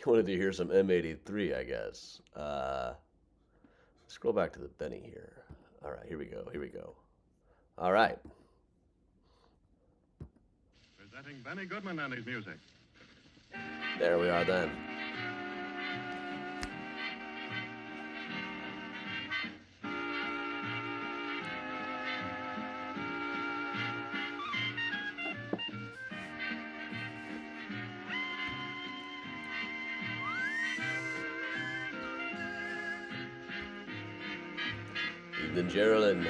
You wanted to hear some M83, I guess. Scroll back to the Benny here. All right, here we go. Here we go. All right. Presenting Benny Goodman and his music. There we are then. Evening, Geraldine.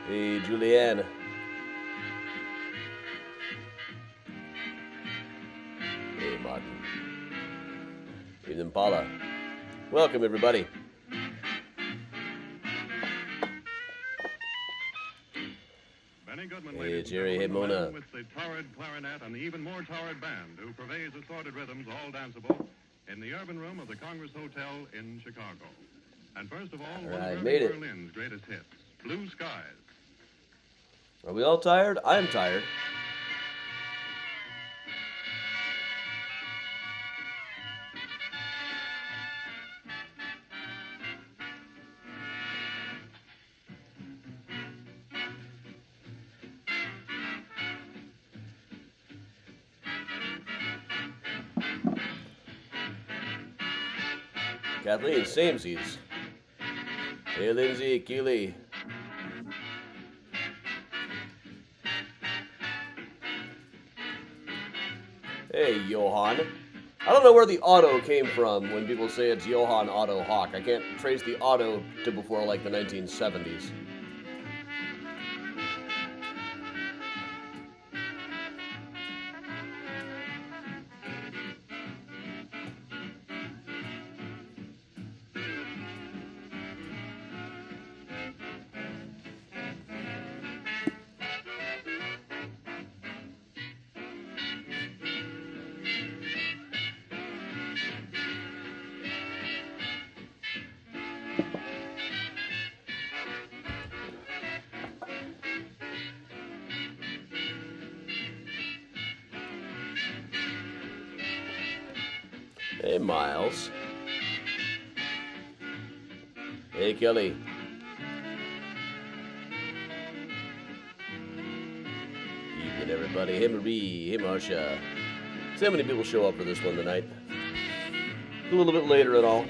Hey, Julianne. Hey, Martin. Evening, Paula. Welcome, everybody. Benny Goodman, Hey, ladies and Jerry. Hey, gentlemen, Mona. the man with the torrid clarinet and the even more torrid band who purveys assorted rhythms, all danceable, in the urban room of the Congress Hotel in Chicago. And first of all, one right, of made Irving it. Berlin's greatest hits, Blue Skies. Are we all tired? I'm tired. Kathleen, samesies. Hey, Lindsay, Keeley. Hey, Johan. I don't know where the auto came from when people say it's Johan Otto Hawk. I can't trace the auto to before like the 1970s. Hey, Miles. Hey, Kelly. Evening, everybody. Hey, Marie. Hey, Marcia. See how many people show up for this one tonight. A little bit later at all.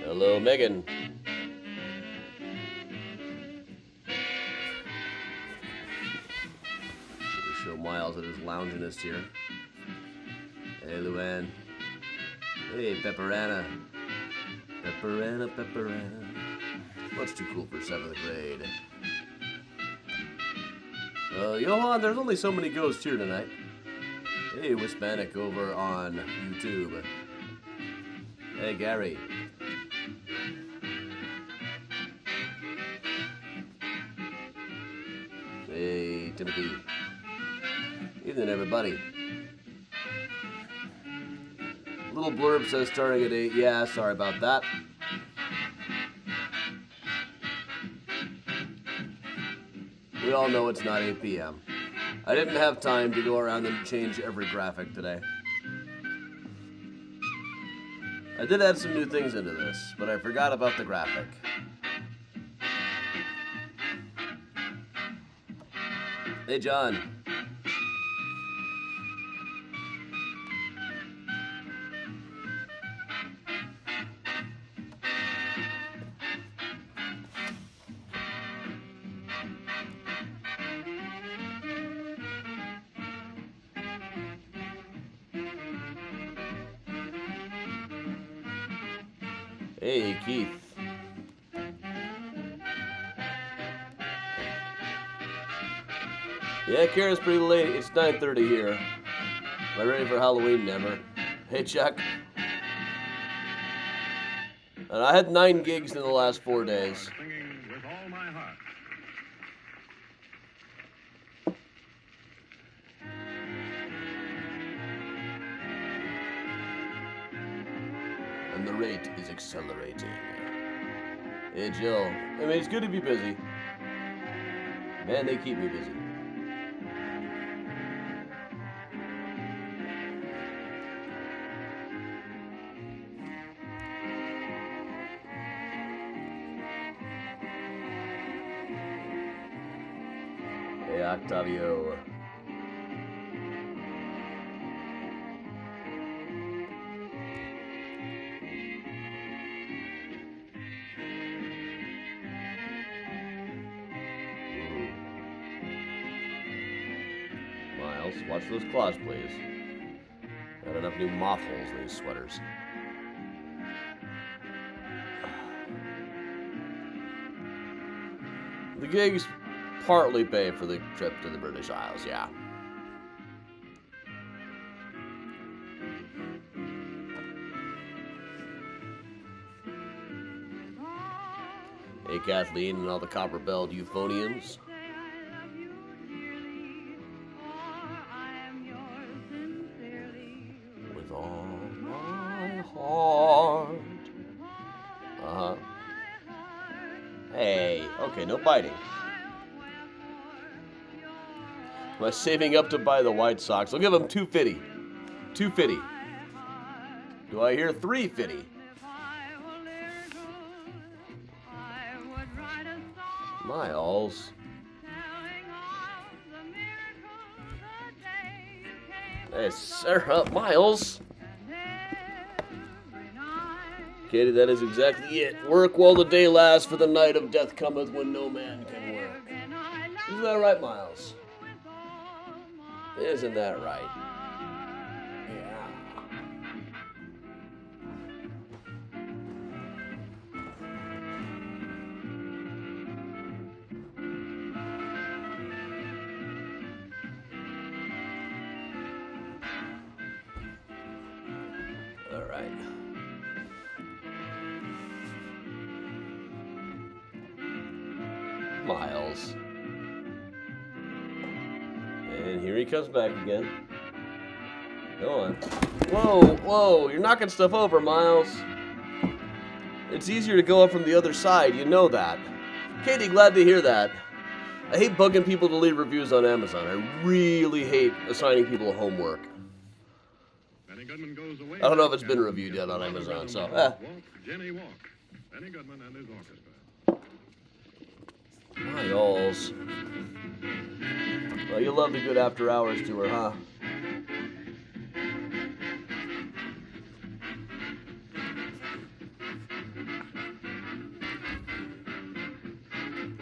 Hello, Megan. Show Miles at his lounginess here. Hey, Luann. Hey, Pepperana. Pepperana, Pepperana. What's too cool for 7th grade? Johan, there's only so many ghosts here tonight. Hey, Wispanic over on YouTube. Hey, Gary. Hey, Timothy. Evening, everybody. Little blurb says starting at 8. Yeah, sorry about that. We all know it's not 8 p.m. I didn't have time to go around and change every graphic today. I did add some new things into this, but I forgot about the graphic. Hey, John. Hey, Keith. Yeah, Kara's pretty late. It's 9:30 here. Am I ready for Halloween? Never. Hey, Chuck. And I had 9 gigs in the last 4 days. Singing with all my heart. and the rate is accelerating. Hey, Jill. I mean, it's good to be busy. Man, they keep me busy. Hey, Octavio. Miles, watch those claws, please. Got enough new moth holes in these sweaters. The gigs partly pay for the trip to the British Isles, yeah. Hey, Kathleen and all the copper-belled euphoniums. With all my heart. Uh-huh. Hey, okay, no biting. Am I saving up to buy the White Sox? I'll give them $250. $250. Do I hear $350? Miles. Hey, Sarah, Miles. Katie, that is exactly it. Work while the day lasts, for the night of death cometh when no man can work. Isn't that right, Miles? Isn't that right? Yeah. All right. Miles. And here he comes back again. Go on. Whoa, whoa, you're knocking stuff over, Miles. It's easier to go up from the other side, you know that. Katie, glad to hear that. I hate bugging people to leave reviews on Amazon. I really hate assigning people homework. Benny Goodman goes away. I don't know if it's been reviewed yet on Amazon, so. Walk, Jenny Walk. Benny Goodman and his orchestra. Miles. Well, you love the good after hours tour, huh?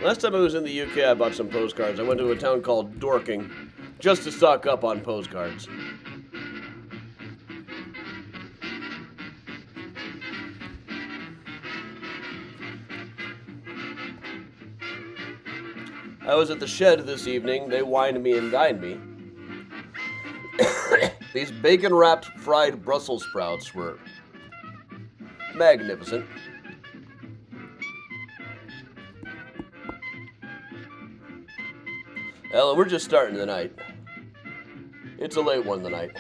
Last time I was in the UK, I bought some postcards. I went to a town called Dorking just to stock up on postcards. I was at the Shed this evening. They wined me and dined me. These bacon-wrapped fried Brussels sprouts were magnificent. Ellen, we're just starting the night. It's a late one tonight.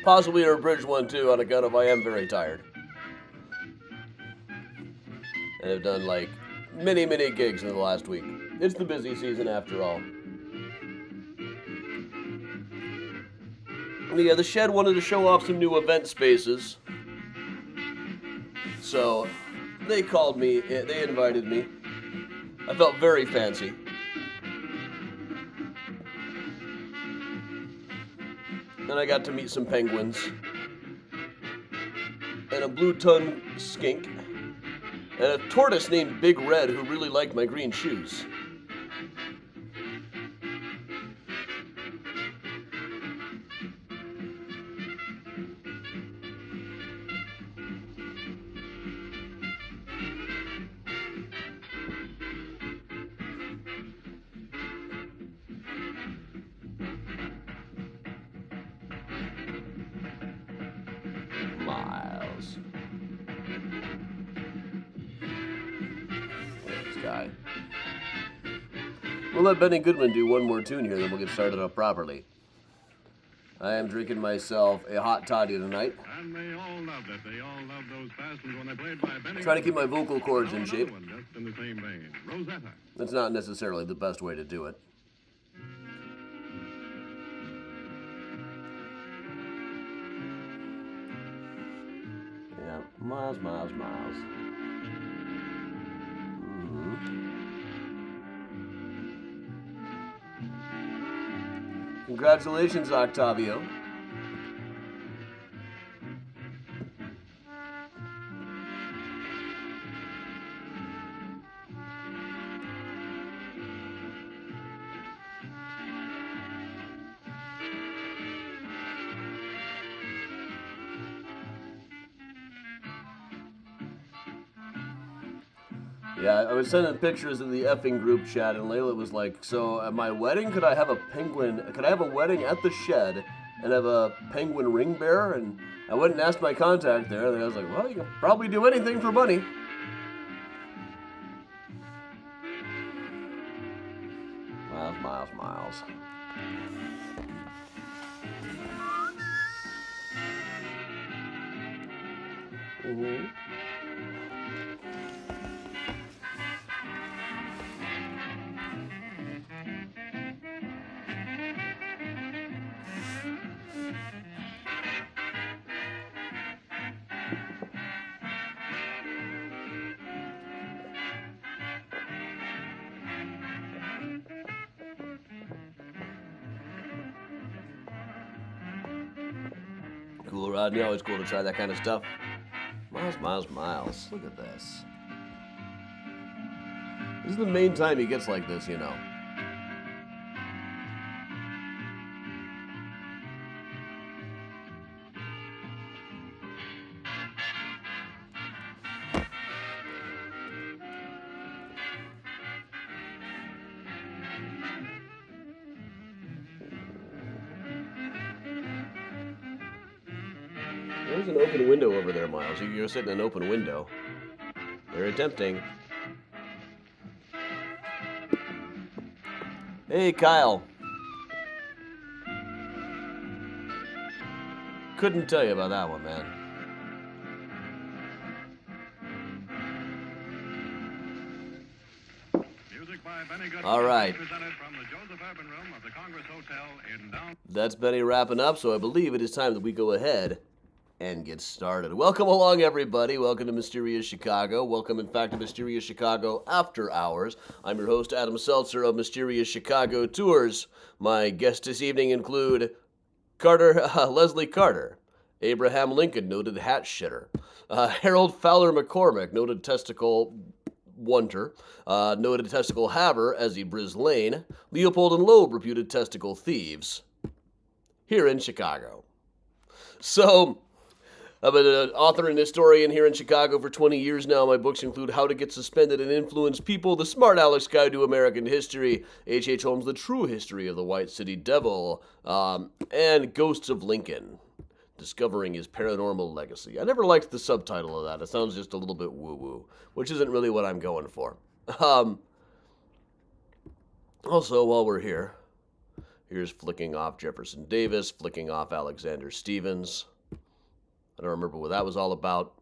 Possibly a bridge one too, on account of I am very tired. And I've done like many gigs in the last week. It's the busy season after all. Yeah, the Shed wanted to show off some new event spaces. So they called me, they invited me. I felt very fancy. And I got to meet some penguins. And a blue-tongued skink. And a tortoise named Big Red who really liked my green shoes. Miles. This guy. We'll let Benny Goodman do one more tune here, then we'll get started up properly. I am drinking myself a hot toddy tonight. And they all loved it. They all loved those bastards when they played by Benny. Trying to keep my vocal cords in shape. One just in the same vein. Rosetta. That's not necessarily the best way to do it. Yeah, miles. Congratulations, Octavio. Yeah, I was sending pictures in the effing group chat, and Layla was like, so at my wedding, could I have a wedding at the shed and have a penguin ring bearer? And I went and asked my contact there, and I was like, well, you can probably do anything for money. Miles. Mm-hmm. Cool, Rodney. Always cool to try that kind of stuff. Miles. Look at this. This is the main time he gets like this, you know. There's an open window over there, Miles. You're sitting in an open window. Very tempting. Hey, Kyle. Couldn't tell you about that one, man. Music by Benny Goodman. All right. Presented from the Joseph Urban Room of the Congress Hotel in downtown. That's Benny wrapping up, so I believe it is time that we go ahead and get started. Welcome along, everybody. Welcome to Mysterious Chicago. Welcome, in fact, to Mysterious Chicago After Hours. I'm your host, Adam Seltzer of Mysterious Chicago Tours. My guests this evening include Leslie Carter, Abraham Lincoln, noted hat shitter, Harold Fowler McCormick, noted testicle wonder, noted testicle haver, Ezzy Brislane, Leopold and Loeb, reputed testicle thieves, here in Chicago. So, I've been an author and historian here in Chicago for 20 years now. My books include How to Get Suspended and Influence People, The Smart Alex Guide to American History, H.H. Holmes' The True History of the White City Devil, and Ghosts of Lincoln, Discovering His Paranormal Legacy. I never liked the subtitle of that. It sounds just a little bit woo-woo, which isn't really what I'm going for. Also, while we're here, here's flicking off Jefferson Davis, flicking off Alexander Stevens. I don't remember what that was all about.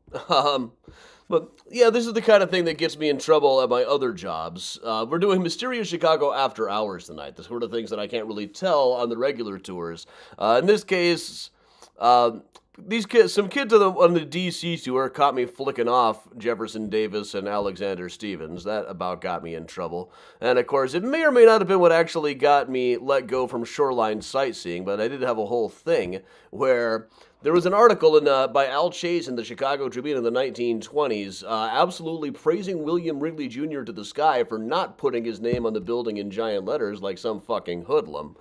But yeah, this is the kind of thing that gets me in trouble at my other jobs. We're doing Mysterious Chicago After Hours tonight, the sort of things that I can't really tell on the regular tours. In this case, some kids on the DC tour caught me flicking off Jefferson Davis and Alexander Stevens. That about got me in trouble. And of course, it may or may not have been what actually got me let go from shoreline sightseeing, but I did have a whole thing where there was an article by Al Chase in the Chicago Tribune in the 1920s absolutely praising William Wrigley Jr. to the sky for not putting his name on the building in giant letters like some fucking hoodlum.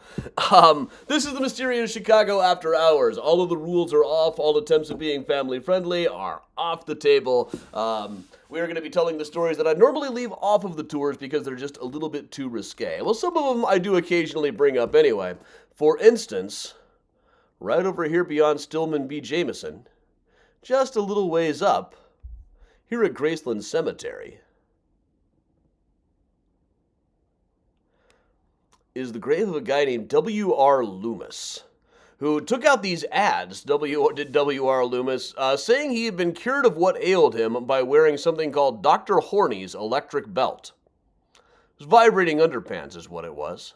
This is the Mysterious Chicago After Hours. All of the rules are off. All attempts at being family friendly are off the table. We are going to be telling the stories that I normally leave off of the tours because they're just a little bit too risque. Well, some of them I do occasionally bring up anyway. For instance, right over here beyond Stillman B. Jameson, just a little ways up, here at Graceland Cemetery, is the grave of a guy named W.R. Loomis, who took out these ads, did W.R. Loomis, saying he had been cured of what ailed him by wearing something called Dr. Horny's electric belt. It was vibrating underpants is what it was.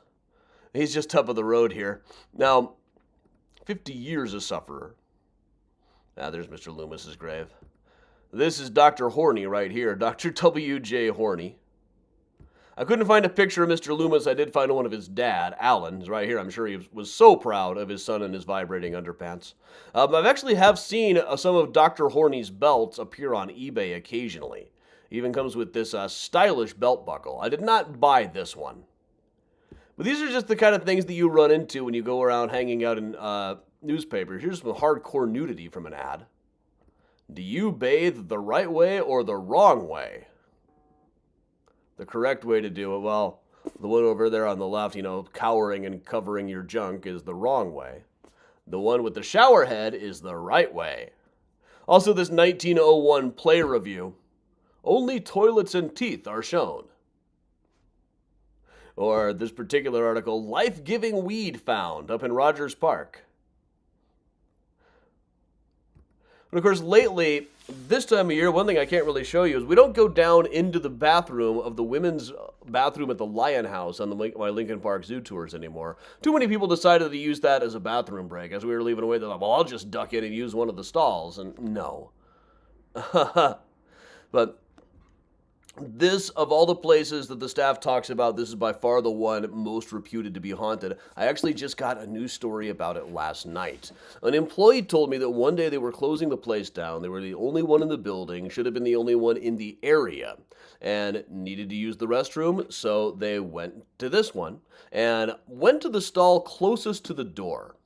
He's just top of the road here. Now, 50 years a sufferer. There's Mr. Loomis's grave. This is Dr. Horny right here, Dr. W.J. Horny. I couldn't find a picture of Mr. Loomis. I did find one of his dad, Alan. He's right here. I'm sure he was so proud of his son and his vibrating underpants. I've actually have seen some of Dr. Horny's belts appear on eBay occasionally. He even comes with this stylish belt buckle. I did not buy this one. But these are just the kind of things that you run into when you go around hanging out in newspapers. Here's some hardcore nudity from an ad. Do you bathe the right way or the wrong way? The correct way to do it, well, the one over there on the left, cowering and covering your junk is the wrong way. The one with the shower head is the right way. Also, this 1901 play review, only toilets and teeth are shown. Or this particular article, life-giving weed found up in Rogers Park. And of course, lately, this time of year, one thing I can't really show you is we don't go down into the bathroom of the women's bathroom at the Lion House on my Lincoln Park Zoo tours anymore. Too many people decided to use that as a bathroom break. As we were leaving away, they're like, well, I'll just duck in and use one of the stalls. And no. But this, of all the places that the staff talks about, this is by far the one most reputed to be haunted. I actually just got a news story about it last night. An employee told me that one day they were closing the place down. They were the only one in the building, should have been the only one in the area, and needed to use the restroom, so they went to this one and went to the stall closest to the door.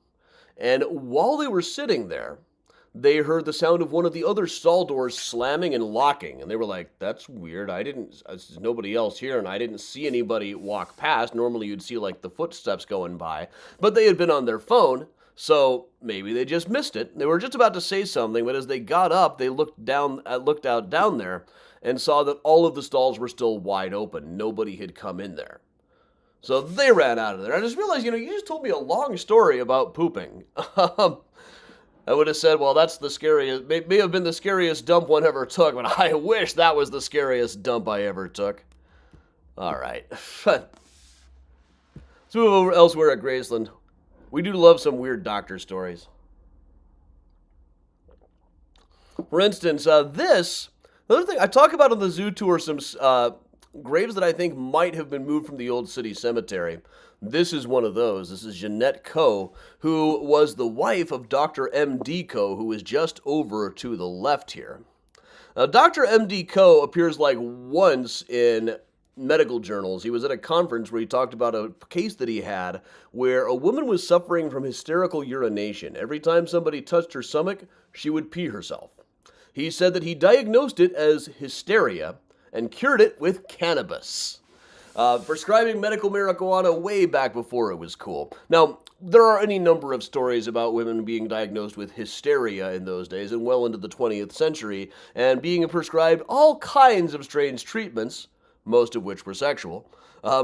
And while they were sitting there, they heard the sound of one of the other stall doors slamming and locking. And they were like, that's weird. There's nobody else here, and I didn't see anybody walk past. Normally you'd see like the footsteps going by. But they had been on their phone, so maybe they just missed it. They were just about to say something, but as they got up, they looked out down there and saw that all of the stalls were still wide open. Nobody had come in there. So they ran out of there. I just realized, you just told me a long story about pooping. I would have said, well, that's the scariest, may have been the scariest dump one ever took, but I wish that was the scariest dump I ever took. All right. Let's move over elsewhere at Graceland. We do love some weird doctor stories. For instance, another thing, I talk about on the zoo tour some graves that I think might have been moved from the old city cemetery. This is one of those. This is Jeanette Coe, who was the wife of Dr. M.D. Coe, who is just over to the left here. Now, Dr. M.D. Coe appears like once in medical journals. He was at a conference where he talked about a case that he had where a woman was suffering from hysterical urination. Every time somebody touched her stomach, she would pee herself. He said that he diagnosed it as hysteria and cured it with cannabis. Prescribing medical marijuana way back before it was cool. Now, there are any number of stories about women being diagnosed with hysteria in those days and well into the 20th century, and being prescribed all kinds of strange treatments, most of which were sexual,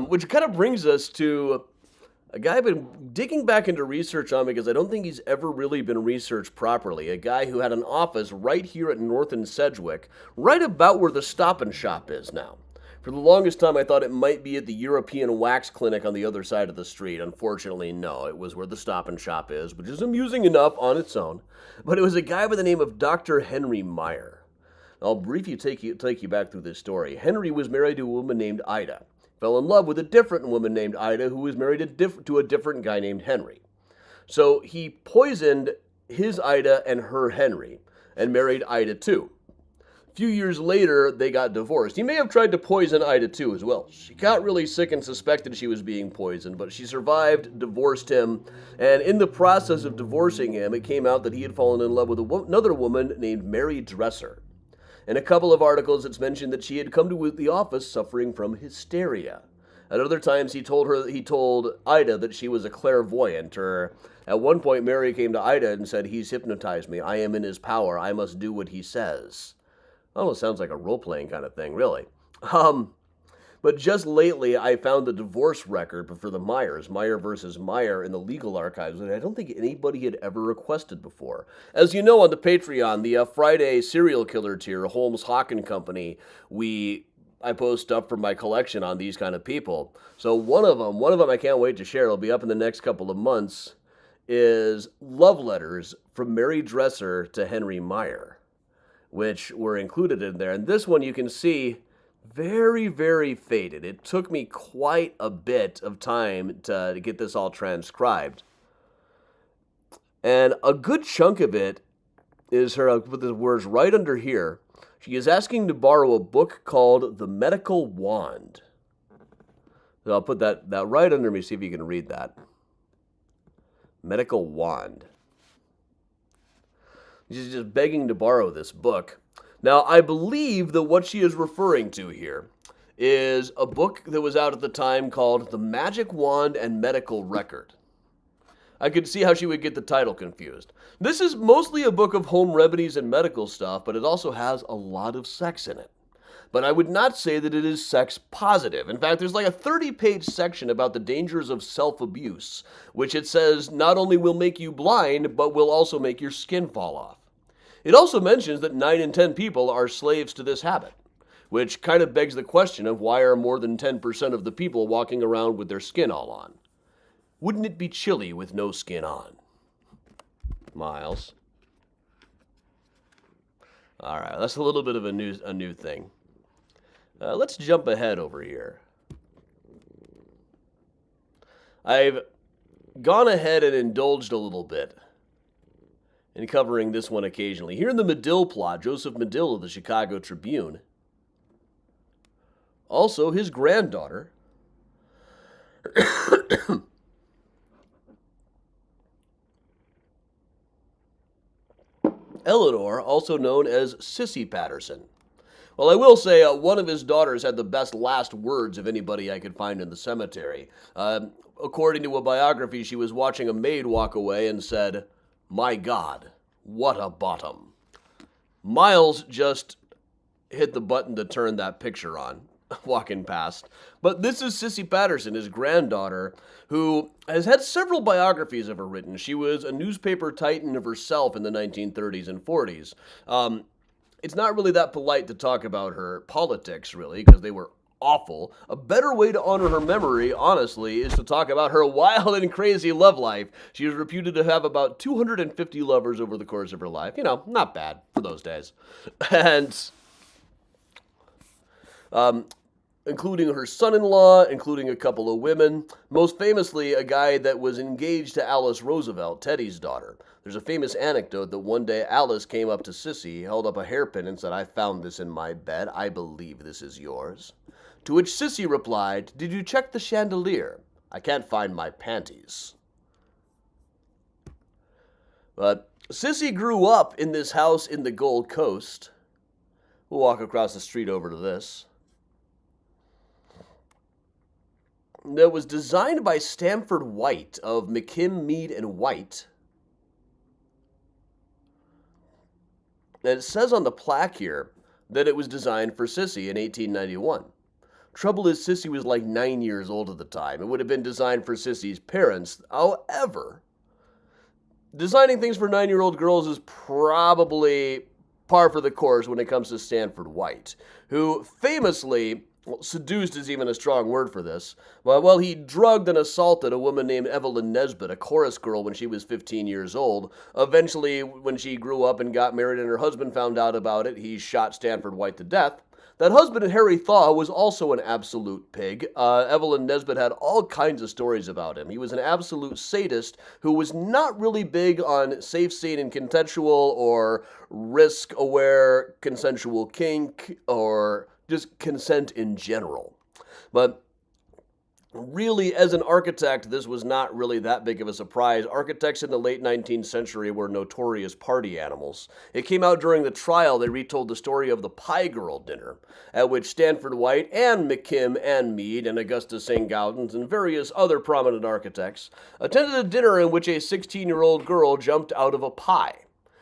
which kind of brings us to a guy I've been digging back into research on because I don't think he's ever really been researched properly. A guy who had an office right here at North and Sedgwick, right about where the Stop and Shop is now. For the longest time, I thought it might be at the European Wax Clinic on the other side of the street. Unfortunately, no. It was where the Stop and Shop is, which is amusing enough on its own. But it was a guy by the name of Dr. Henry Meyer. I'll briefly take you back through this story. Henry was married to a woman named Ida. Fell in love with a different woman named Ida who was married to a different guy named Henry. So he poisoned his Ida and her Henry and married Ida too. A few years later, they got divorced. He may have tried to poison Ida too as well. She got really sick and suspected she was being poisoned, but she survived, divorced him, and in the process of divorcing him, it came out that he had fallen in love with another woman named Mary Dresser. In a couple of articles, it's mentioned that she had come to the office suffering from hysteria. At other times, he told Ida that she was a clairvoyant, or at one point, Mary came to Ida and said, "He's hypnotized me. I am in his power. I must do what he says." Almost sounds like a role-playing kind of thing, really. But just lately, I found the divorce record for the Myers, Meyer versus Meyer, in the legal archives that I don't think anybody had ever requested before. As you know, on the Patreon, the Friday serial killer tier, Holmes Hawk and Company, I post stuff from my collection on these kind of people. So one of them I can't wait to share. It'll be up in the next couple of months. Is Love Letters from Mary Dresser to Henry Meyer, which were included in there. And this one you can see very, very faded. It took me quite a bit of time to get this all transcribed. And a good chunk of it is her, I'll put the words right under here. She is asking to borrow a book called The Medical Wand. So I'll put that right under me, see if you can read that. Medical Wand. She's just begging to borrow this book. Now, I believe that what she is referring to here is a book that was out at the time called The Magic Wand and Medical Record. I could see how she would get the title confused. This is mostly a book of home remedies and medical stuff, but it also has a lot of sex in it. But I would not say that it is sex positive. In fact, there's like a 30-page section about the dangers of self-abuse, which it says not only will make you blind, but will also make your skin fall off. It also mentions that 9 in 10 people are slaves to this habit, which kind of begs the question of why are more than 10% of the people walking around with their skin all on? Wouldn't it be chilly with no skin on? Miles. All right, that's a little bit of a new thing. Let's jump ahead over here. I've gone ahead and indulged a little bit in covering this one occasionally. Here in the Medill plot, Joseph Medill of the Chicago Tribune. Also, his granddaughter, Eleanor, also known as Sissy Patterson. Well, I will say one of his daughters had the best last words of anybody I could find in the cemetery. According to a biography, she was watching a maid walk away and said, "My God, what a bottom." Miles just hit the button to turn that picture on, walking past. But this is Sissy Patterson, his granddaughter, who has had several biographies of her written. She was a newspaper titan of herself in the 1930s and 40s. It's not really that polite to talk about her politics, really, because they were awful. A better way to honor her memory, honestly, is to talk about her wild and crazy love life. She is reputed to have about 250 lovers over the course of her life. You know, not bad for those days. And including her son-in-law, including a couple of women, most famously a guy that was engaged to Alice Roosevelt, Teddy's daughter. There's a famous anecdote that one day Alice came up to Sissy, held up a hairpin and said, "I found this in my bed. I believe this is yours." To which Sissy replied, "Did you check the chandelier? I can't find my panties." But Sissy grew up in this house in the Gold Coast. We'll walk across the street over to this. That was designed by Stanford White of McKim, Mead, and White. And it says on the plaque here that it was designed for Sissy in 1891. Trouble is, Sissy was like 9 years old at the time. It would have been designed for Sissy's parents. However, designing things for 9-year-old girls is probably par for the course when it comes to Stanford White, who famously, seduced is even a strong word for this, well, he drugged and assaulted a woman named Evelyn Nesbit, a chorus girl, when she was 15 years old. Eventually, when she grew up and got married and her husband found out about it, he shot Stanford White to death. That husband, Harry Thaw, was also an absolute pig. Evelyn Nesbit had all kinds of stories about him. He was an absolute sadist who was not really big on safe, sane, and consensual, or risk-aware consensual kink, or just consent in general. But really, as an architect, this was not really that big of a surprise. Architects in the late 19th century were notorious party animals. It came out during the trial. They retold the story of the Pie Girl dinner, at which Stanford White and McKim and Mead and Augustus St. Gaudens and various other prominent architects attended a dinner in which a 16-year-old girl jumped out of a pie.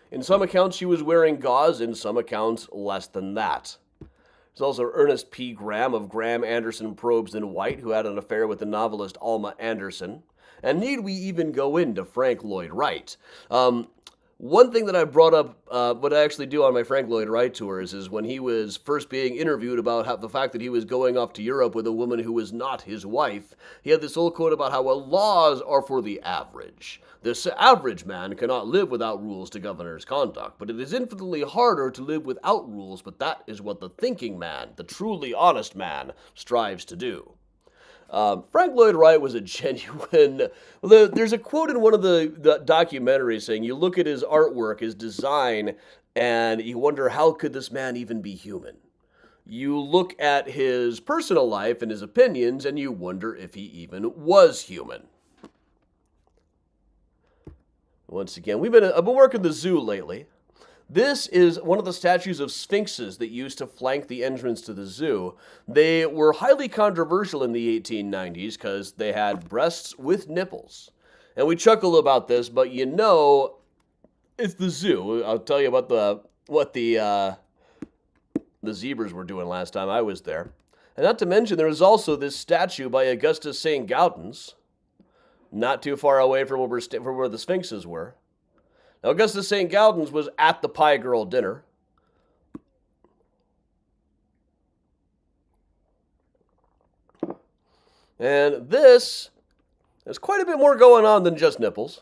In some accounts, she was wearing gauze. In some accounts, less than that. There's also Ernest P. Graham of Graham, Anderson, Probst, and White, who had an affair with the novelist Alma Anderson. And need we even go into Frank Lloyd Wright? One thing that I brought up, what I actually do on my Frank Lloyd Wright tours, is when he was first being interviewed about the fact that he was going off to Europe with a woman who was not his wife, he had this old quote about how, well, laws are for the average. This average man cannot live without rules to govern his conduct, but it is infinitely harder to live without rules, but that is what the thinking man, the truly honest man, strives to do. Frank Lloyd Wright was a genuine... There's a quote in one of the documentaries saying, you look at his artwork, his design, and you wonder, how could this man even be human? You look at his personal life and his opinions, and you wonder if he even was human. Once again, I've been working the zoo lately. This is one of the statues of sphinxes that used to flank the entrance to the zoo. They were highly controversial in the 1890s because they had breasts with nipples. And we chuckle about this, but you know, it's the zoo. I'll tell you about what the zebras were doing last time I was there. And not to mention, there was also this statue by Augustus St. Gaudens, not too far away from where the sphinxes were. Now, Augustus St. Gaudens was at the Pie Girl dinner. And there's quite a bit more going on than just nipples.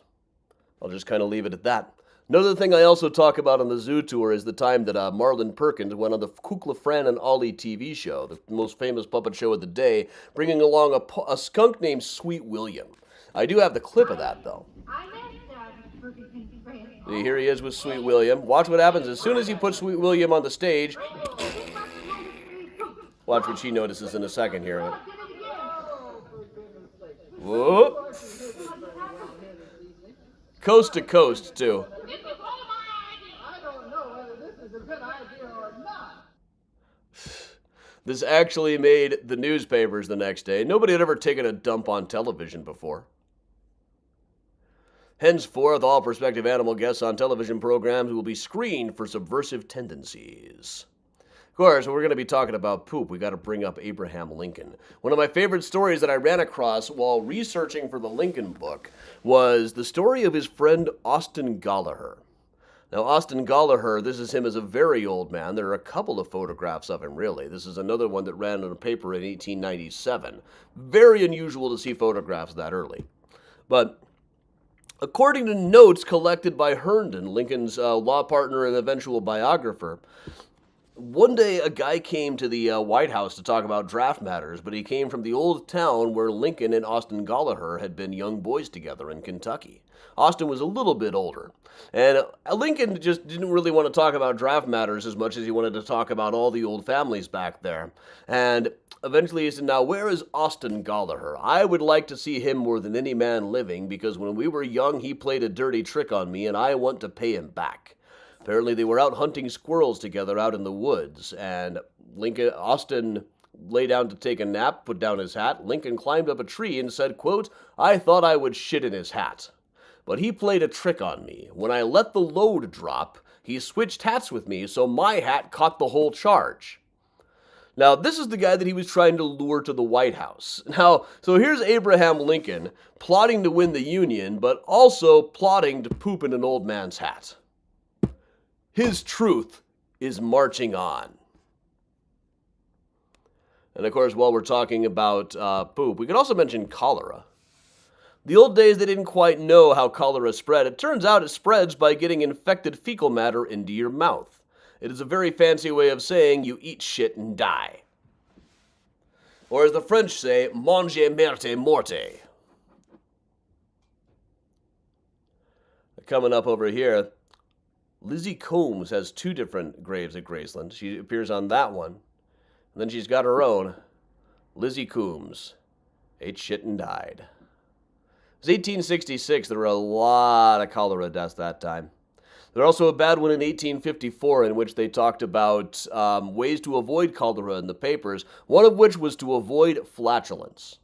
I'll just kind of leave it at that. Another thing I also talk about on the zoo tour is the time that Marlon Perkins went on the Kukla, Fran, and Ollie TV show, the most famous puppet show of the day, bringing along a skunk named Sweet William. I do have the clip of that, though. Here he is with Sweet William. Watch what happens as soon as he puts Sweet William on the stage. Watch what she notices in a second here. Whoop. Coast to coast, too. I don't know whether this is a good idea or not. This actually made the newspapers the next day. Nobody had ever taken a dump on television before. Henceforth, all prospective animal guests on television programs will be screened for subversive tendencies. Of course, we're going to be talking about poop. We got to bring up Abraham Lincoln. One of my favorite stories that I ran across while researching for the Lincoln book was the story of his friend Austin Gollaher. Now, Austin Gollaher, this is him as a very old man. There are a couple of photographs of him, really. This is another one that ran in a paper in 1897. Very unusual to see photographs that early. But according to notes collected by Herndon, Lincoln's law partner and eventual biographer, one day a guy came to the White House to talk about draft matters, but he came from the old town where Lincoln and Austin Gollaher had been young boys together in Kentucky. Austin was a little bit older, and Lincoln just didn't really want to talk about draft matters as much as he wanted to talk about all the old families back there. And eventually he said, now where is Austin Gollaher? I would like to see him more than any man living, because when we were young he played a dirty trick on me and I want to pay him back. Apparently they were out hunting squirrels together out in the woods, and Austin lay down to take a nap, put down his hat. Lincoln climbed up a tree and said, quote, I thought I would shit in his hat. But he played a trick on me. When I let the load drop, he switched hats with me, so my hat caught the whole charge. Now, this is the guy that he was trying to lure to the White House. Now, so here's Abraham Lincoln plotting to win the Union, but also plotting to poop in an old man's hat. His truth is marching on. And of course, while we're talking about poop, we could also mention cholera. The old days, they didn't quite know how cholera spread. It turns out it spreads by getting infected fecal matter into your mouth. It is a very fancy way of saying you eat shit and die. Or as the French say, manger merte morte. Coming up over here, Lizzie Combs has two different graves at Graceland. She appears on that one. And then she's got her own, Lizzie Combs, ate shit and died. It was 1866. There were a lot of cholera deaths that time. There was also a bad one in 1854 in which they talked about ways to avoid cholera in the papers, one of which was to avoid flatulence.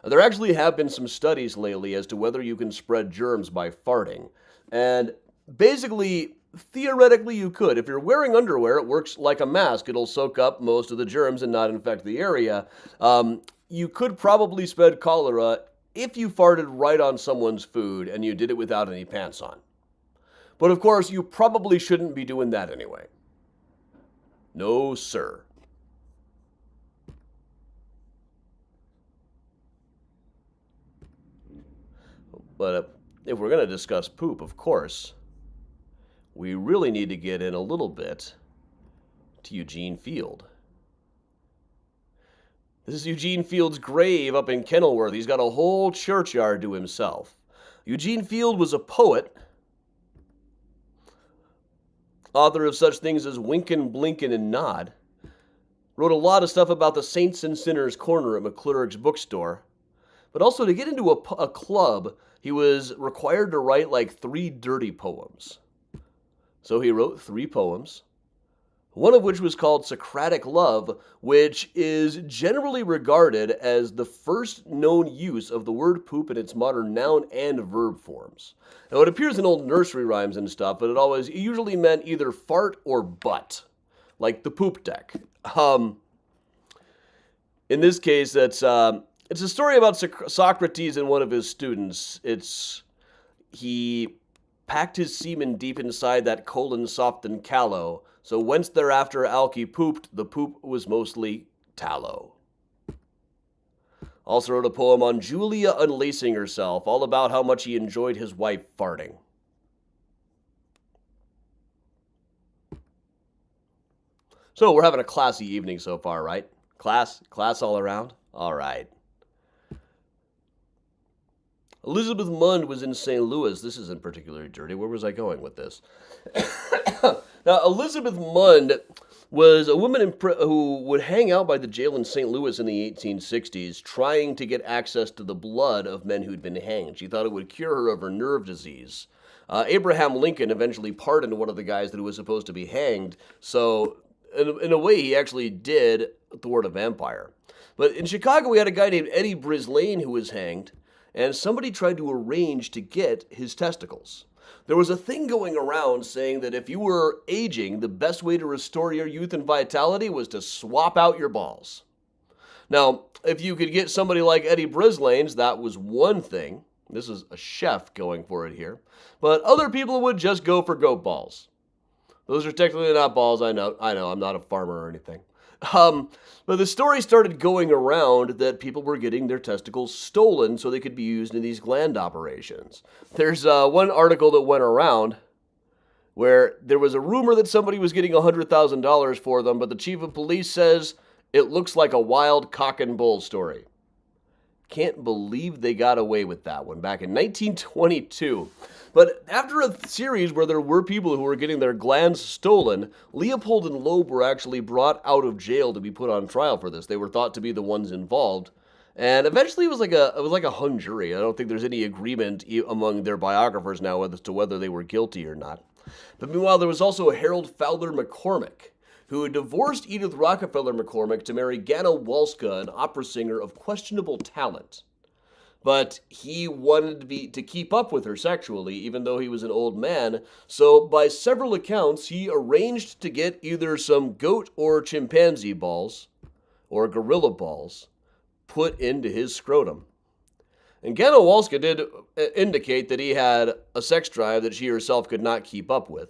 There actually have been some studies lately as to whether you can spread germs by farting. And basically, theoretically you could. If you're wearing underwear, it works like a mask. It'll soak up most of the germs and not infect the area. You could probably spread cholera if you farted right on someone's food and you did it without any pants on. But of course, you probably shouldn't be doing that anyway. No, sir. But if we're going to discuss poop, of course, we really need to get in a little bit to Eugene Field. This is Eugene Field's grave up in Kenilworth. He's got a whole churchyard to himself. Eugene Field was a poet, author of such things as Winkin', Blinkin', and Nod. Wrote a lot of stuff about the Saints and Sinners Corner at McClurg's bookstore. But also, to get into a club, he was required to write like 3 dirty poems. So he wrote 3 poems, one of which was called Socratic Love, which is generally regarded as the first known use of the word poop in its modern noun and verb forms. Now, it appears in old nursery rhymes and stuff, but it usually meant either fart or butt, like the poop deck. In this case, it's a story about Socrates and one of his students. He packed his semen deep inside that colon soft and callow, so whence thereafter Alky pooped, the poop was mostly tallow. Also wrote a poem on Julia unlacing herself, all about how much he enjoyed his wife farting. So we're having a classy evening so far, right? Class all around? All right. Elizabeth Mund was in St. Louis. This isn't particularly dirty. Where was I going with this? Now, Elizabeth Mund was a woman who would hang out by the jail in St. Louis in the 1860s, trying to get access to the blood of men who'd been hanged. She thought it would cure her of her nerve disease. Abraham Lincoln eventually pardoned one of the guys that was supposed to be hanged, so in a way he actually did thwart a vampire. But in Chicago, we had a guy named Eddie Brislane who was hanged, and somebody tried to arrange to get his testicles. There was a thing going around saying that if you were aging, the best way to restore your youth and vitality was to swap out your balls. Now, if you could get somebody like Eddie Brislane's, that was one thing. This is a chef going for it here. But other people would just go for goat balls. Those are technically not balls, I know, I'm not a farmer or anything. But the story started going around that people were getting their testicles stolen so they could be used in these gland operations. There's one article that went around where there was a rumor that somebody was getting $100,000 for them, but the chief of police says it looks like a wild cock and bull story. Can't believe they got away with that one back in 1922. But after a series where there were people who were getting their glands stolen, Leopold and Loeb were actually brought out of jail to be put on trial for this. They were thought to be the ones involved. And eventually it was like a hung jury. I don't think there's any agreement among their biographers now as to whether they were guilty or not. But meanwhile, there was also Harold Fowler McCormick, who divorced Edith Rockefeller McCormick to marry Ganna Walska, an opera singer of questionable talent. But he wanted to keep up with her sexually, even though he was an old man. So by several accounts, he arranged to get either some goat or chimpanzee balls, or gorilla balls, put into his scrotum. And Ganna Walska did indicate that he had a sex drive that she herself could not keep up with.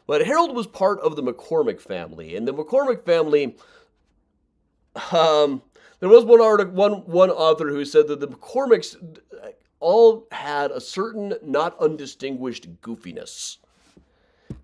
But Harold was part of the McCormick family, and the McCormick family, there was one author who said that the McCormicks all had a certain not undistinguished goofiness.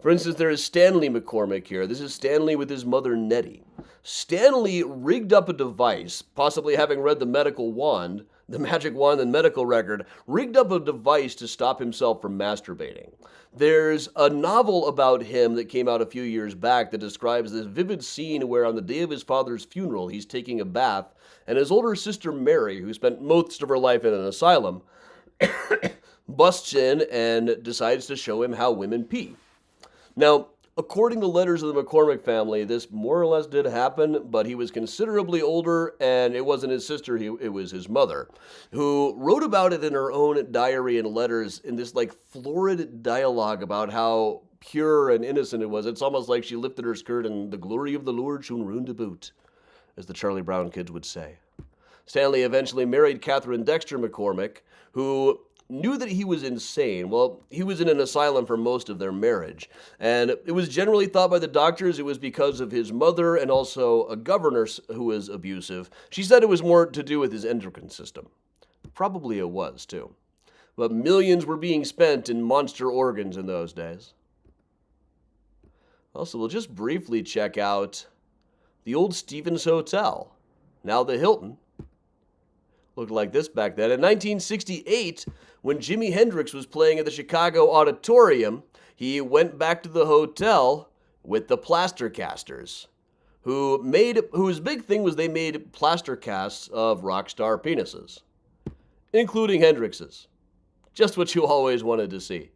For instance, there is Stanley McCormick here. This is Stanley with his mother Nettie. Stanley rigged up a device, possibly having read the magic wand and medical record, rigged up a device to stop himself from masturbating. There's a novel about him that came out a few years back that describes this vivid scene where on the day of his father's funeral, he's taking a bath, and his older sister Mary, who spent most of her life in an asylum, busts in and decides to show him how women pee. Now, according to letters of the McCormick family, this more or less did happen, but he was considerably older, and it wasn't his sister, it was his mother, who wrote about it in her own diary and letters in this florid dialogue about how pure and innocent it was. It's almost like she lifted her skirt and the glory of the Lord shone round about, as the Charlie Brown kids would say. Stanley eventually married Catherine Dexter McCormick, who knew that he was insane. Well, he was in an asylum for most of their marriage, and it was generally thought by the doctors it was because of his mother and also a governor who was abusive. She said it was more to do with his endocrine system. Probably it was, too. But millions were being spent in monster organs in those days. Also, we'll just briefly check out the old Stevens Hotel, now the Hilton. Looked like this back then. In 1968, when Jimi Hendrix was playing at the Chicago Auditorium, he went back to the hotel with the Plastercasters, whose big thing was they made plaster casts of rock star penises, including Hendrix's. Just what you always wanted to see.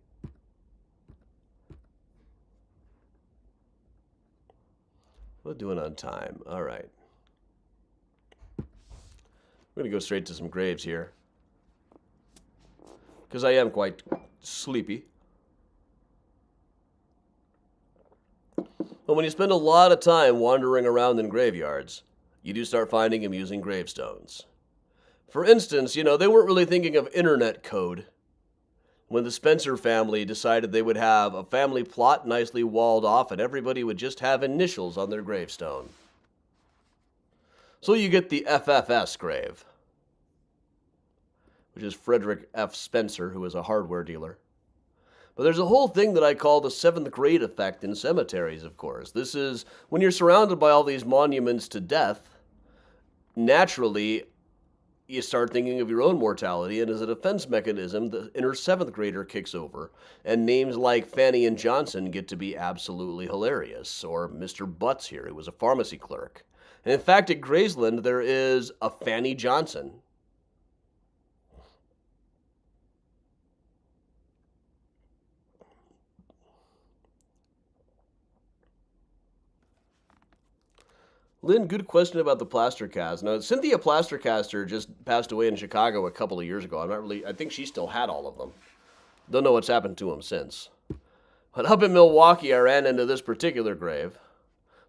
We're doing on time. All right. We're going to go straight to some graves here, because I am quite sleepy. But when you spend a lot of time wandering around in graveyards, you do start finding amusing gravestones. For instance, they weren't really thinking of internet code when the Spencer family decided they would have a family plot nicely walled off and everybody would just have initials on their gravestone. So you get the FFS grave, which is Frederick F. Spencer, who was a hardware dealer. But there's a whole thing that I call the seventh grade effect in cemeteries, of course. This is when you're surrounded by all these monuments to death, naturally, you start thinking of your own mortality, and as a defense mechanism, the inner seventh grader kicks over, and names like Fanny and Johnson get to be absolutely hilarious, or Mr. Butts here, who was a pharmacy clerk. And in fact, at Graceland, there is a Fanny Johnson. Lynn, good question about the Plastercast. Now, Cynthia Plastercaster just passed away in Chicago a couple of years ago. I think she still had all of them. Don't know what's happened to them since. But up in Milwaukee, I ran into this particular grave.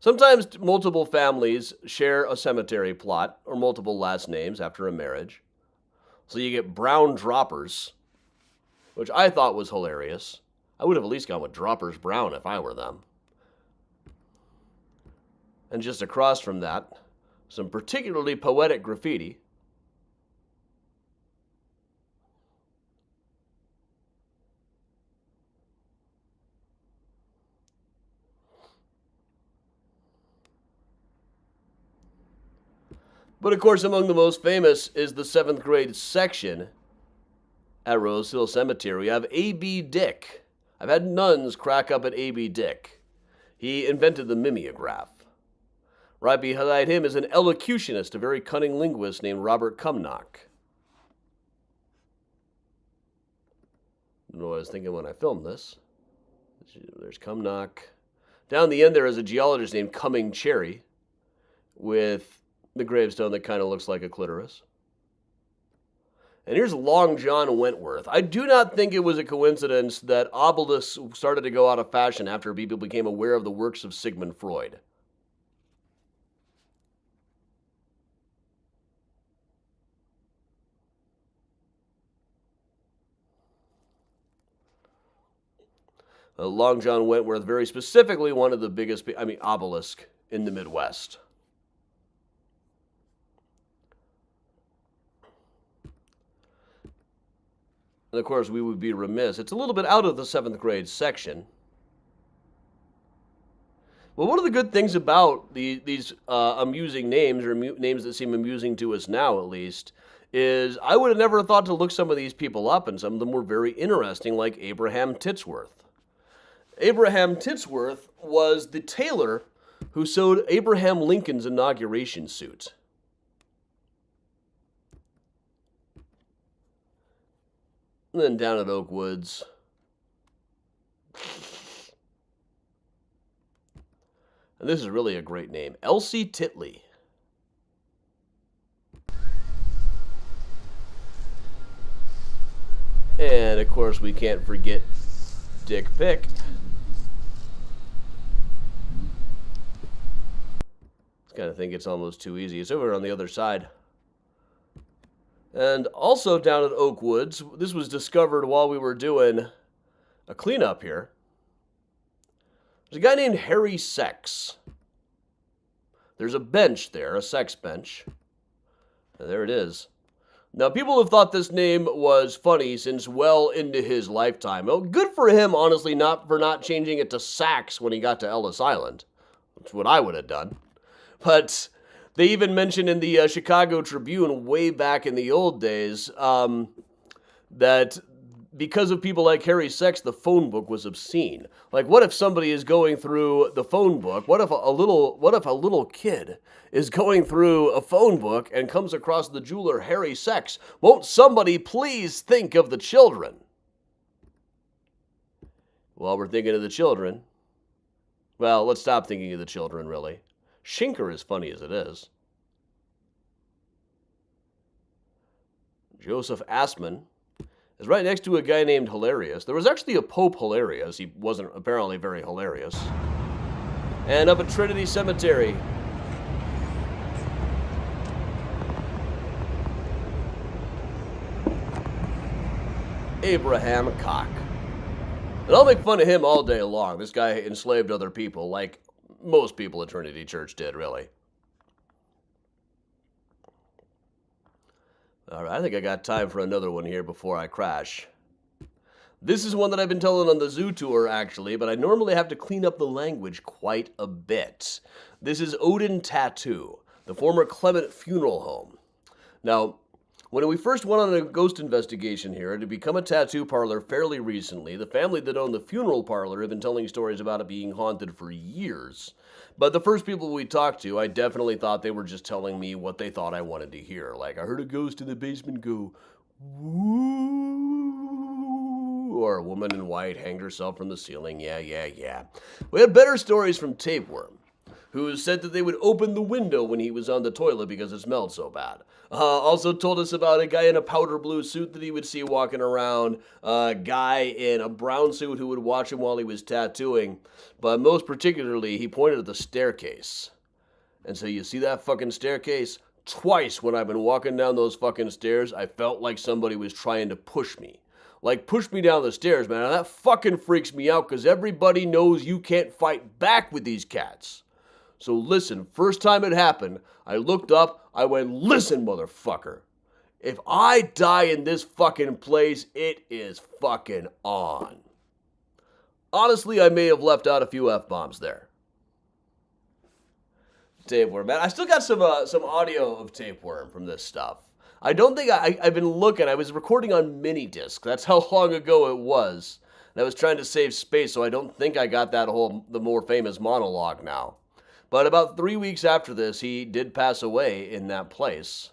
Sometimes multiple families share a cemetery plot or multiple last names after a marriage. So you get Brown Droppers, which I thought was hilarious. I would have at least gone with Droppers Brown if I were them. And just across from that, some particularly poetic graffiti. But of course, among the most famous is the 7th grade section at Rose Hill Cemetery. We have A.B. Dick. I've had nuns crack up at A.B. Dick. He invented the mimeograph. Right behind him is an elocutionist, a very cunning linguist named Robert Cumnock. I don't know what I was thinking when I filmed this. There's Cumnock. Down the end there is a geologist named Cumming Cherry with the gravestone that kind of looks like a clitoris. And here's Long John Wentworth. I do not think it was a coincidence that obelisks started to go out of fashion after people became aware of the works of Sigmund Freud. Long John Wentworth, very specifically one of the biggest, obelisk in the Midwest. And of course, we would be remiss. It's a little bit out of the 7th grade section. Well, one of the good things about these amusing names, or names that seem amusing to us now at least, is I would have never thought to look some of these people up, and some of them were very interesting, like Abraham Titsworth. Abraham Titsworth was the tailor who sewed Abraham Lincoln's inauguration suit. And then down at Oak Woods, and this is really a great name, Elsie Titley. And of course we can't forget Dick Pick. kind of think it's almost too easy. It's over on the other side. And also down at Oakwoods, this was discovered while we were doing a cleanup here. There's a guy named Harry Sex. There's a bench there, a sex bench. And there it is. Now, people have thought this name was funny since well into his lifetime. Well, good for him, honestly, not changing it to Sax when he got to Ellis Island. That's what I would have done. But they even mentioned in the Chicago Tribune way back in the old days that because of people like Harry Sex, the phone book was obscene. Like, what if somebody is going through the phone book? What if a little kid is going through a phone book and comes across the jeweler Harry Sex? Won't somebody please think of the children? Well, we're thinking of the children. Well, let's stop thinking of the children, really. Schinker is funny as it is. Joseph Assman is right next to a guy named Hilarious. There was actually a Pope Hilarious. He wasn't apparently very hilarious. And up at Trinity Cemetery, Abraham Koch. And I'll make fun of him all day long. This guy enslaved other people, like most people at Trinity Church did, really. All right, I think I got time for another one here before I crash. This is one that I've been telling on the zoo tour, actually, but I normally have to clean up the language quite a bit. This is Odin Tattoo, the former Clement Funeral Home. Now, when we first went on a ghost investigation here, it had become a tattoo parlor fairly recently. The family that owned the funeral parlor had been telling stories about it being haunted for years. But the first people we talked to, I definitely thought they were just telling me what they thought I wanted to hear. Like, I heard a ghost in the basement go, woo, or a woman in white hanged herself from the ceiling. Yeah. We had better stories from Tapeworm, who said that they would open the window when he was on the toilet because it smelled so bad. Also told us about a guy in a powder blue suit that he would see walking around, a guy in a brown suit who would watch him while he was tattooing, but most particularly, he pointed at the staircase. And so, you see that fucking staircase? Twice when I've been walking down those fucking stairs, I felt like somebody was trying to push me. Like, push me down the stairs, man. And that fucking freaks me out because everybody knows you can't fight back with these cats. So listen, first time it happened, I looked up, I went, listen, motherfucker. If I die in this fucking place, it is fucking on. Honestly, I may have left out a few F-bombs there. Tapeworm, man. I still got some audio of Tapeworm from this stuff. I don't think I've been looking. I was recording on mini disc. That's how long ago it was. And I was trying to save space, so I don't think I got the more famous monologue now. But about 3 weeks after this, he did pass away in that place.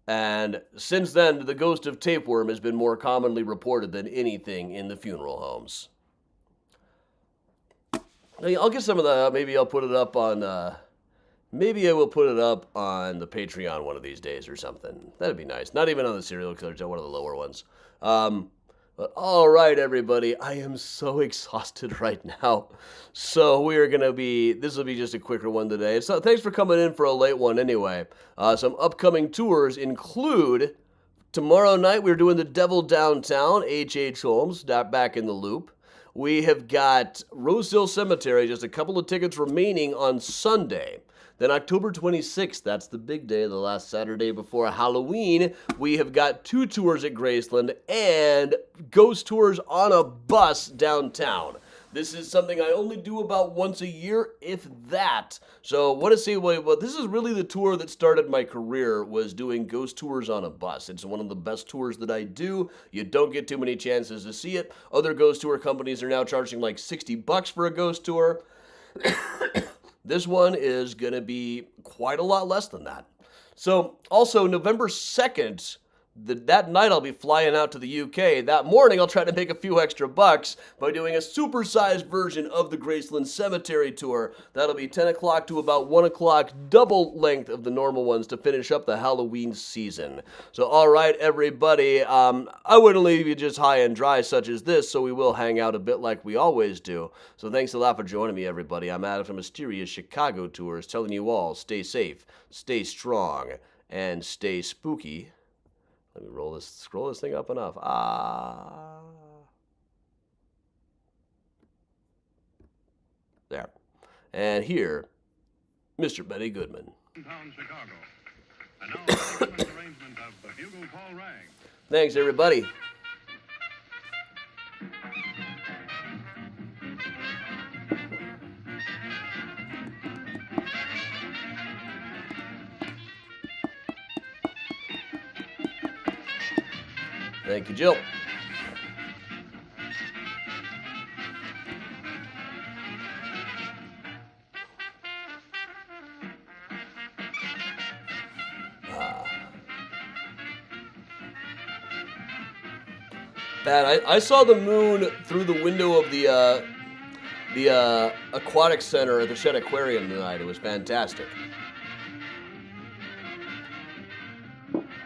And since then, the ghost of Tapeworm has been more commonly reported than anything in the funeral homes. I'll get some of the, maybe I'll put it up on, maybe I will put it up on the Patreon one of these days or something. That'd be nice. Not even on the Serial Killers, one of the lower ones. But all right, everybody, I am so exhausted right now. So this will be just a quicker one today. So thanks for coming in for a late one anyway. Some upcoming tours include, tomorrow night we're doing The Devil Downtown, H.H. Holmes, back in the loop. We have got Rose Hill Cemetery, just a couple of tickets remaining on Sunday. Then October 26th, that's the big day, the last Saturday before Halloween, we have got 2 tours at Graceland and ghost tours on a bus downtown. This is something I only do about once a year, if that. So what to say, well, this is really the tour that started my career, was doing ghost tours on a bus. It's one of the best tours that I do. You don't get too many chances to see it. Other ghost tour companies are now charging like $60 for a ghost tour. This one is going to be quite a lot less than that. So, also, November 2nd, That night I'll be flying out to the UK. That morning I'll try to make a few extra bucks by doing a supersized version of the Graceland Cemetery Tour. That'll be 10 o'clock to about 1 o'clock, double length of the normal ones to finish up the Halloween season. So all right, everybody, I wouldn't leave you just high and dry such as this, so we will hang out a bit like we always do. So thanks a lot for joining me, everybody. I'm Adam from Mysterious Chicago Tours, telling you all, stay safe, stay strong, and stay spooky. Let me scroll this thing up enough. There. And here, Mr. Benny Goodman. Downtown Chicago. And now, the Goodman's arrangement of the Bugle Call Rag. Thanks, everybody. Thank you, Jill. Pat, I saw the moon through the window of the aquatic center at the Shed Aquarium tonight. It was fantastic.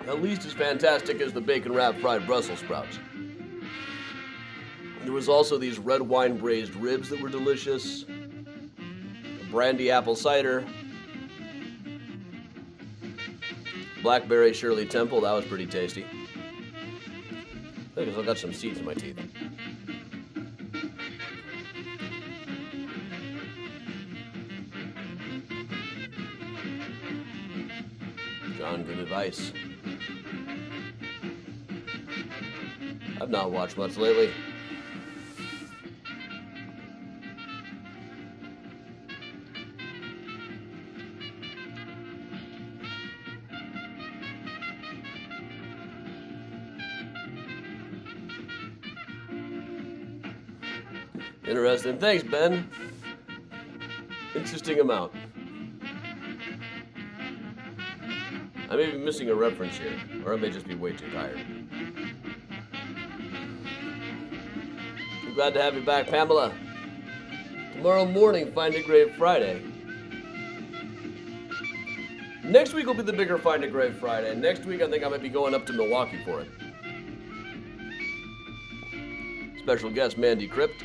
At least as fantastic as the bacon-wrapped fried Brussels sprouts. There was also these red wine braised ribs that were delicious. Brandy apple cider. Blackberry Shirley Temple, that was pretty tasty. I think I still got some seeds in my teeth. John, good advice. I've not watched much lately. Interesting. Thanks, Ben. Interesting amount. I may be missing a reference here, or I may just be way too tired. I'm glad to have you back, Pamela. Tomorrow morning, Find a Grave Friday. Next week will be the bigger Find a Grave Friday. Next week, I think I might be going up to Milwaukee for it. Special guest, Mandy Crypt.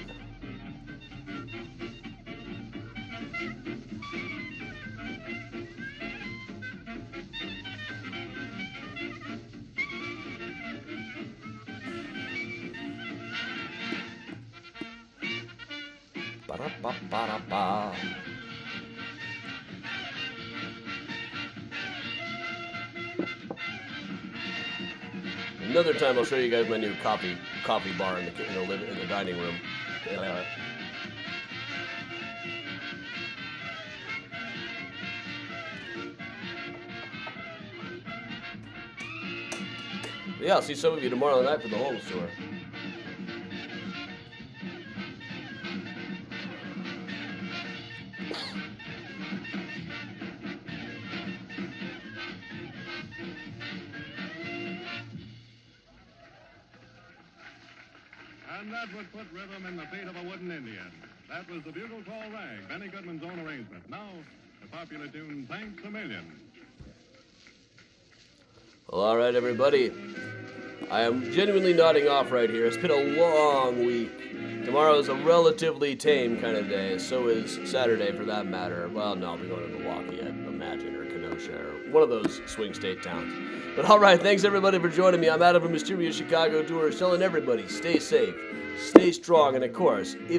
Ba-da-ba-ba-da-ba. Another time I'll show you guys my new coffee bar in the dining room. Yeah, I'll see some of you tomorrow night for the home tour. And that would put rhythm in the feet of a wooden Indian. That was the Bugle Call Rag, Benny Goodman's own arrangement. Now, the popular tune, Thanks a Million. Well, all right, everybody. I am genuinely nodding off right here. It's been a long week. Tomorrow is a relatively tame kind of day. So is Saturday, for that matter. Well, no, I'll be going to Milwaukee, I imagine, or Kenosha, or one of those swing state towns. But all right, thanks everybody for joining me. I'm Adam from Mysterious Chicago Tours, telling everybody, stay safe, stay strong, and of course, if